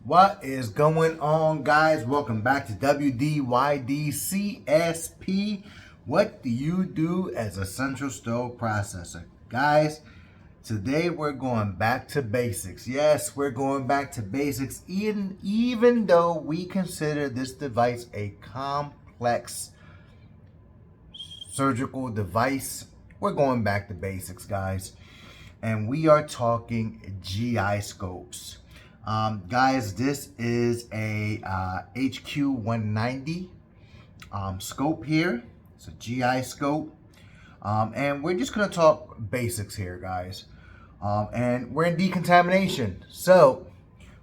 What is going on, guys? Welcome back to W.D.Y.D. CSP. What do you do as a central store processor? Guys, today we're going back to basics. Yes, we're going back to basics, even though we consider this device a complex surgical device. We're going back to basics, guys. And we are talking GI scopes. Guys, this is a HQ 190 scope here. It's a GI scope. And we're just going to talk basics here, guys. And we're in decontamination. So,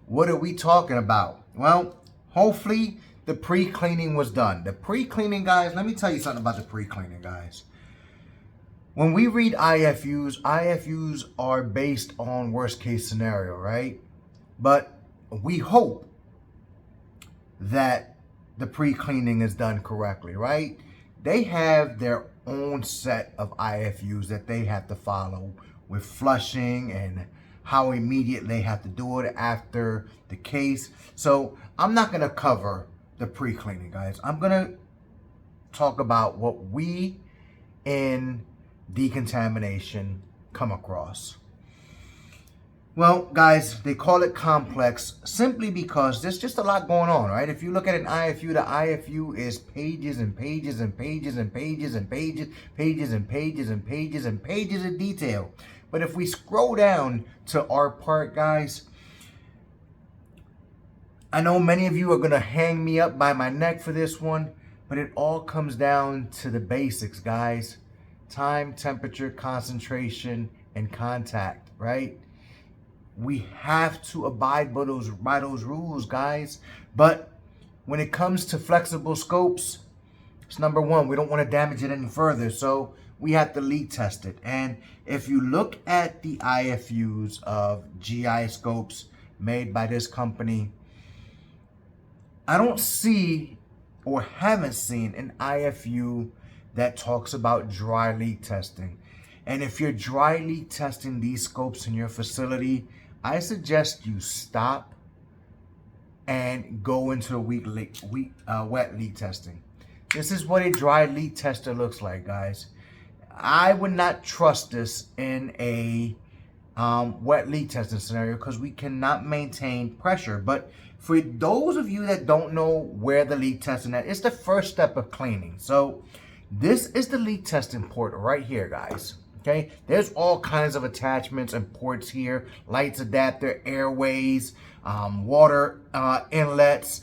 what are we talking about? Well, hopefully the pre-cleaning was done. The pre-cleaning, guys, let me tell you something about the pre-cleaning, guys. When we read IFUs are based on worst case scenario, right? But we hope that the pre-cleaning is done correctly, right? They have their own set of IFUs that they have to follow with flushing and how immediate they have to do it after the case. So I'm not going to cover the pre-cleaning, guys. I'm going to talk about what we in decontamination come across. Well, guys, they call it complex simply because there's just a lot going on, right? If you look at an IFU, the IFU is pages and pages and pages and pages and pages, pages and pages and pages and pages of detail. But if we scroll down to our part, guys, I know many of you are going to hang me up by my neck for this one, but it all comes down to the basics, guys. Time, temperature, concentration, and contact, right? We have to abide by those rules, guys. But when it comes to flexible scopes, it's number one, we don't want to damage it any further. So we have to leak test it. And if you look at the IFUs of GI scopes made by this company, I don't see or haven't seen an IFU that talks about dry leak testing. And if you're dry leak testing these scopes in your facility, I suggest you stop and go into wet leak testing. This is what a dry leak tester looks like, guys. I would not trust this in a wet leak testing scenario because we cannot maintain pressure. But for those of you that don't know where the leak testing is, it's the first step of cleaning. So this is the leak testing port right here, guys. Okay, there's all kinds of attachments and ports here, lights adapter, airways, water inlets,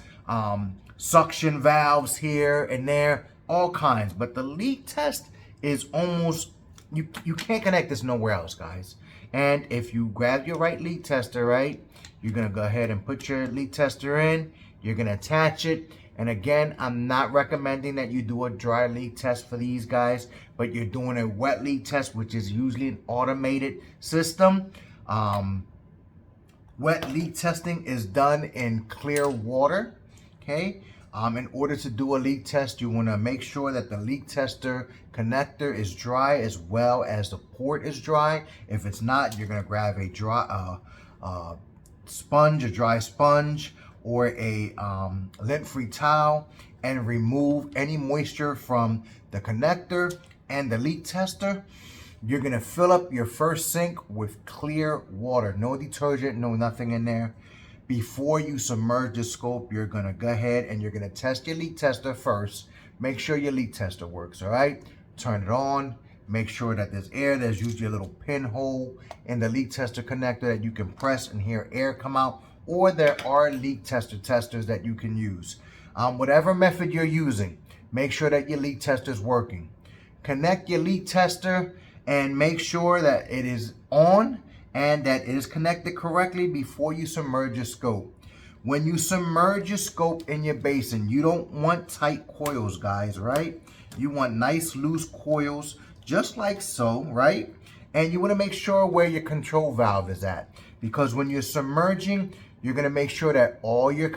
suction valves here and there, all kinds. But the leak test is almost, you can't connect this nowhere else, guys. And if you grab your right leak tester, right, you're going to go ahead and put your leak tester in, you're going to attach it. And again, I'm not recommending that you do a dry leak test for these guys, but you're doing a wet leak test, which is usually an automated system. Wet leak testing is done in clear water, okay? In order to do a leak test, you want to make sure that the leak tester connector is dry as well as the port is dry. If it's not, you're going to grab a dry sponge, a dry sponge, or a lint-free towel and remove any moisture from the connector and the leak tester. You're going to fill up your first sink with clear water, no detergent, no nothing in there. Before you submerge the scope, you're going to go ahead and you're going to test your leak tester first. Make sure your leak tester works, all right? Turn it on. Make sure that there's air. There's usually a little pinhole in the leak tester connector that you can press and hear air come out. Or there are leak testers that you can use. Whatever method you're using, make sure that your leak tester is working. Connect your leak tester and make sure that it is on and that it is connected correctly before you submerge your scope. When you submerge your scope in your basin, you don't want tight coils, guys, right? You want nice loose coils, just like so, right? And you want to make sure where your control valve is at, because when you're submerging, you're going to make sure that all your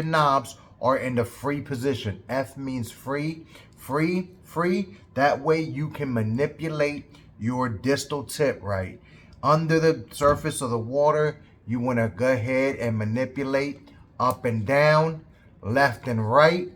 knobs are in the free position. F means free, free, free. That way you can manipulate your distal tip, right? Under the surface of the water, you want to go ahead and manipulate up and down, left and right,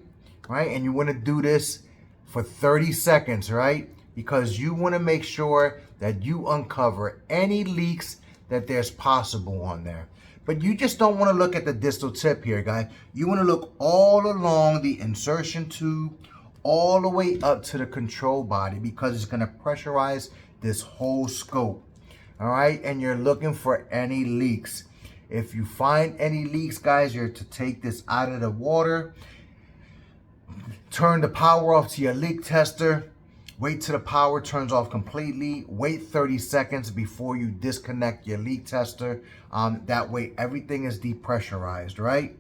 right? And you want to do this for 30 seconds, right? Because you want to make sure that you uncover any leaks that there's possible on there. But you just don't want to look at the distal tip here, guys. You want to look all along the insertion tube, all the way up to the control body, because it's going to pressurize this whole scope. All right, and you're looking for any leaks. If you find any leaks, guys, you're to take this out of the water, turn the power off to your leak tester, wait till the power turns off completely, wait 30 seconds before you disconnect your leak tester. That way everything is depressurized, right?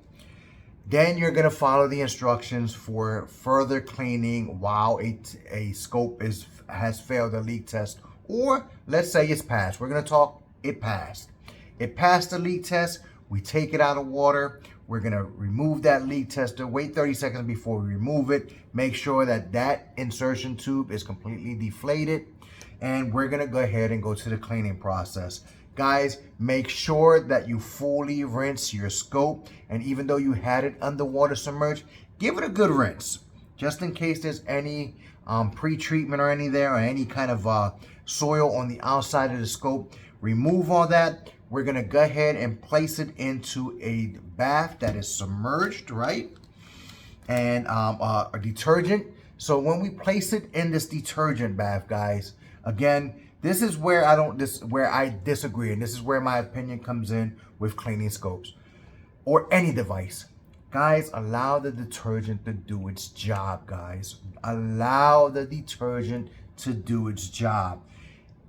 Then you're gonna follow the instructions for further cleaning while a scope has failed a leak test, or let's say it's passed. We're gonna talk, it passed. It passed the leak test, we take it out of water, we're gonna remove that leak tester, wait 30 seconds before we remove it, make sure that that insertion tube is completely deflated, and we're gonna go ahead and go to the cleaning process. Guys, make sure that you fully rinse your scope, and even though you had it underwater submerged, give it a good rinse, just in case there's any pre-treatment or any there, or any kind of soil on the outside of the scope. Remove all that. We're gonna go ahead and place it into a bath that is submerged, right? And a detergent. So when we place it in this detergent bath, guys, again, this is where I disagree, and this is where my opinion comes in with cleaning scopes or any device. Guys, allow the detergent to do its job, guys. Allow the detergent to do its job.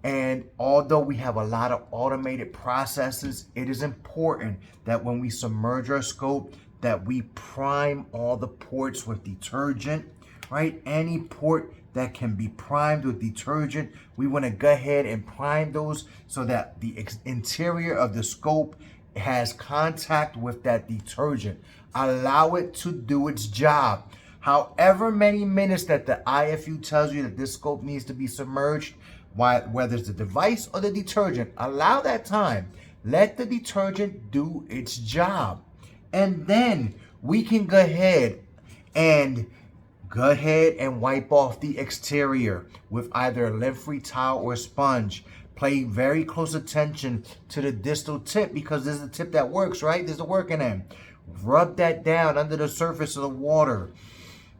And although we have a lot of automated processes, it is important that when we submerge our scope, that we prime all the ports with detergent, right? Any port that can be primed with detergent, we want to go ahead and prime those so that the interior of the scope has contact with that detergent. Allow it to do its job. However many minutes that the IFU tells you that this scope needs to be submerged, whether it's the device or the detergent, allow that time. Let the detergent do its job. And then we can go ahead and wipe off the exterior with either a lint-free towel or sponge. Pay very close attention to the distal tip, because this is the tip that works, right? This is the working end. Rub that down under the surface of the water.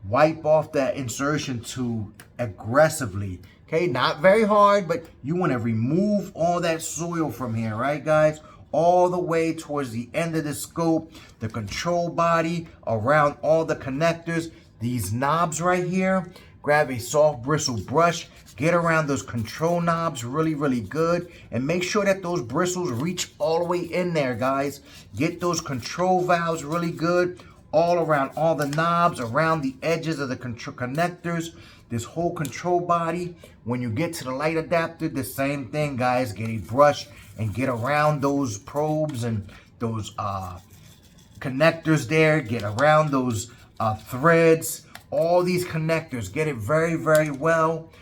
Wipe off that insertion tube aggressively. Okay, not very hard, but you want to remove all that soil from here, right, guys? All the way towards the end of the scope, the control body, around all the connectors, these knobs right here. Grab a soft bristle brush, get around those control knobs really, really good, and make sure that those bristles reach all the way in there, guys. Get those control valves really good, all around all the knobs, around the edges of the control connectors, this whole control body. When you get to the light adapter, the same thing, guys. Get a brush and get around those probes and those connectors there. Get around those threads, all these connectors. Get it very, very well.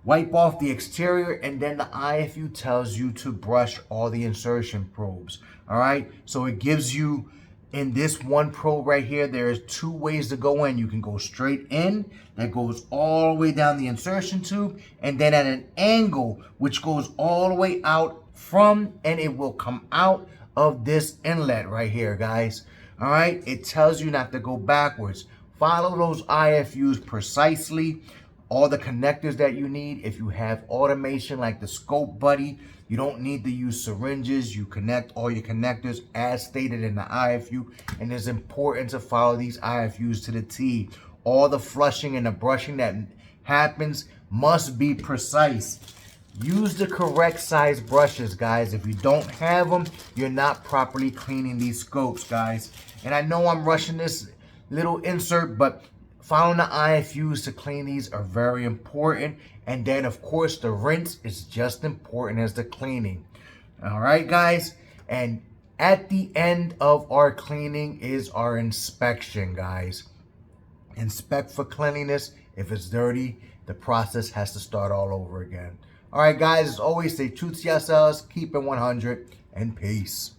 Wipe off the exterior, and then the IFU tells you to brush all the insertion probes. All right, so it gives you, in this one probe right here, there's two ways to go in. You can go straight in, that goes all the way down the insertion tube, and then at an angle, which goes all the way out from, and it will come out of this inlet right here, guys. All right, it tells you not to go backwards. Follow those IFUs precisely. All the connectors that you need. If you have automation like the Scope Buddy, you don't need to use syringes. You connect all your connectors as stated in the IFU, and it's important to follow these IFUs to the T. All the flushing and the brushing that happens must be precise. Use the correct size brushes, guys. If you don't have them, you're not properly cleaning these scopes, guys. And I know I'm rushing this little insert, but following the IFUs to clean these are very important. And then, of course, the rinse is just important as the cleaning. All right, guys. And at the end of our cleaning is our inspection, guys. Inspect for cleanliness. If it's dirty, the process has to start all over again. All right, guys. As always, stay true to yourselves. Keep it 100, and peace.